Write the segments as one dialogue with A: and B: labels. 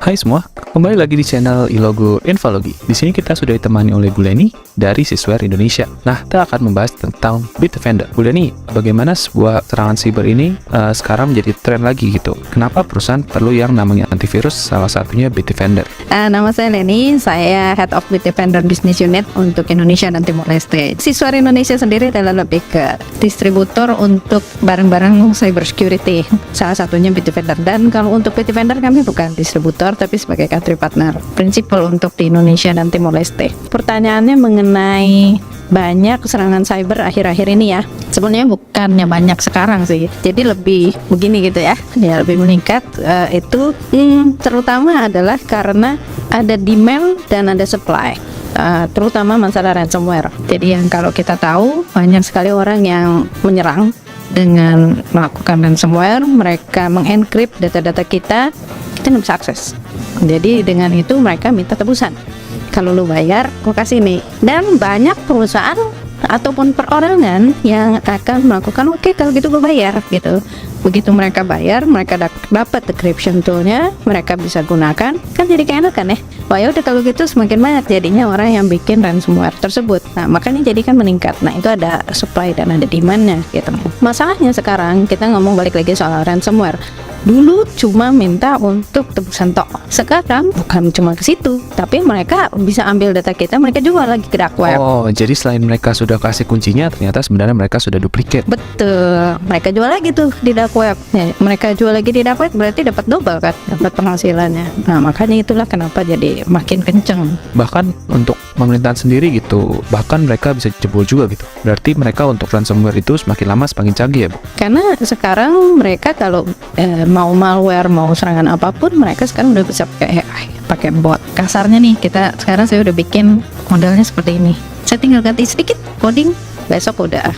A: Hai semua, kembali lagi di channel Ilogo Infologi. Di sini kita sudah ditemani oleh Bu Leni dari Sisware Indonesia. Nah, kita akan membahas tentang Bitdefender. Bu Leni, bagaimana sebuah serangan siber ini sekarang menjadi tren lagi gitu? Kenapa perusahaan perlu yang namanya antivirus, salah satunya Bitdefender?
B: Nama saya Leni, saya Head of Bitdefender Business Unit untuk Indonesia dan Timor Leste. Sisware Indonesia sendiri adalah lebih ke distributor untuk barang-barang cyber security, salah satunya Bitdefender. Dan kalau untuk Bitdefender kami bukan distributor, tapi sebagai country partner prinsipal untuk di Indonesia dan Timor Leste. Pertanyaannya mengenai banyak serangan cyber akhir-akhir ini ya. Sebenarnya bukannya banyak sekarang sih. Jadi lebih begini gitu ya. Ya lebih meningkat itu terutama adalah karena ada demand dan ada supply. Terutama masalah ransomware. Jadi yang kalau kita tahu banyak sekali orang yang menyerang dengan melakukan ransomware, mereka mengencrypt data-data kita nggak bisa akses. Jadi dengan itu mereka minta tebusan. Kalau lu bayar, gue kasih nih. Dan banyak perusahaan ataupun perorangan yang akan melakukan oke, kalau gitu gue bayar gitu. Begitu mereka bayar, mereka dapat decryption toolnya, mereka bisa gunakan, kan jadi kayak enak kan ya. Wah ya udah kalau gitu semakin banyak jadinya orang yang bikin ransomware tersebut. Nah makanya jadi kan meningkat. Nah itu ada supply dan ada demandnya gitu. Masalahnya sekarang kita ngomong balik lagi soal ransomware. Dulu cuma minta untuk tebusan tok. Sekarang bukan cuma ke situ, tapi mereka bisa ambil data kita, mereka jual lagi ke dark web.
A: Oh, jadi selain mereka sudah kasih kuncinya, ternyata sebenarnya mereka sudah duplikat.
B: Betul, mereka jual lagi tuh di dark web. Ya, mereka jual lagi di dark web berarti dapat double kan, dapat penghasilannya. Nah makanya itulah kenapa jadi makin kenceng.
A: Bahkan untuk pemerintahan sendiri gitu, bahkan mereka bisa jebol juga gitu. Berarti mereka untuk ransomware itu semakin lama semakin canggih ya Bu?
B: Karena sekarang mereka kalau mau malware, mau serangan apapun, mereka sekarang udah bisa pakai AI, pakai bot. Kasarnya nih, sekarang saya udah bikin modelnya seperti ini. Saya tinggal ganti sedikit coding, besok udah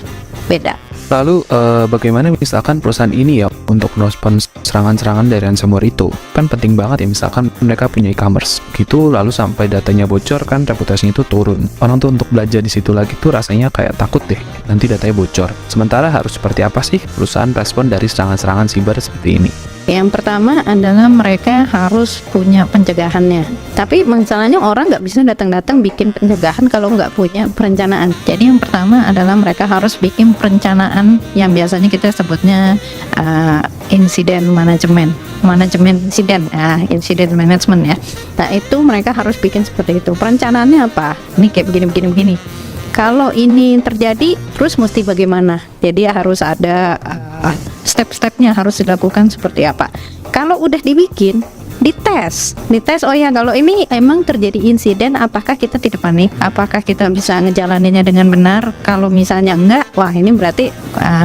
B: beda.
A: Lalu bagaimana misalkan perusahaan ini ya untuk merespon serangan-serangan dari ransomware itu? Kan penting banget ya, misalkan mereka punya e-commerce gitu, lalu sampai datanya bocor kan reputasinya itu turun. Orang tuh untuk belajar di situ lagi tuh rasanya kayak takut deh, nanti datanya bocor. Sementara harus seperti apa sih perusahaan respon dari serangan-serangan siber seperti ini?
B: Yang pertama adalah mereka harus punya pencegahannya. Tapi masalahnya orang nggak bisa datang-datang bikin pencegahan kalau nggak punya perencanaan. Jadi yang pertama adalah mereka harus bikin perencanaan yang biasanya kita sebutnya incident management management ya. Nah itu mereka harus bikin seperti itu. Perencanaannya apa? Ini kayak begini. Kalau ini terjadi, terus mesti bagaimana? Jadi harus ada step-stepnya harus dilakukan seperti apa. Kalau udah dibikin, dites. Oh ya, kalau ini emang terjadi insiden, apakah kita tidak panik? Apakah kita bisa ngejalaninnya dengan benar? Kalau misalnya enggak, wah ini berarti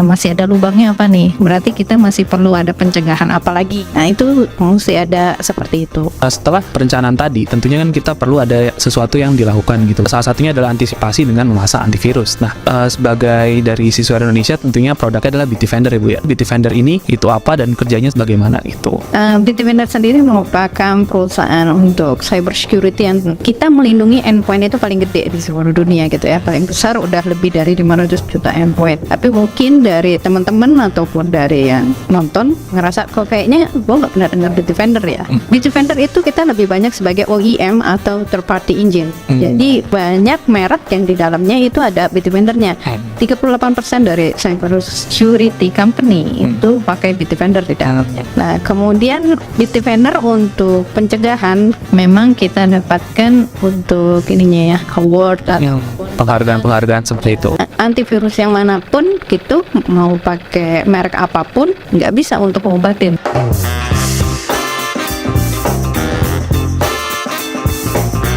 B: masih ada lubangnya apa nih? Berarti kita masih perlu ada pencegahan apa lagi? Nah itu mesti ada seperti itu.
A: Setelah perencanaan tadi, tentunya kan kita perlu ada sesuatu yang dilakukan gitu. Salah satunya adalah antisipasi dengan memasang antivirus. Nah, sebagai dari Sisware Indonesia, tentunya produknya adalah Bitdefender ya Bu ya. Bitdefender ini itu apa dan kerjanya bagaimana gitu?
B: Bitdefender sendiri merupakan perusahaan untuk cyber security yang kita melindungi endpoint itu paling gede di seluruh dunia gitu ya. Paling besar udah lebih dari 500 juta endpoint. Tapi mungkin dari teman-teman ataupun dari yang nonton ngerasa kok kayaknya gue nggak pernah dengar Bitdefender ya. Bitdefender itu kita lebih banyak sebagai OEM atau third party engine. Jadi banyak merek yang di dalamnya itu ada Bitdefendernya. 38% dari cyber security company itu pakai Bitdefender di dalamnya. Nah kemudian Bitdefender untuk pencegahan memang kita dapatkan untuk ininya ya award atau
A: penghargaan seperti itu.
B: Antivirus yang manapun gitu, mau pakai merek apapun nggak bisa untuk ngobatin.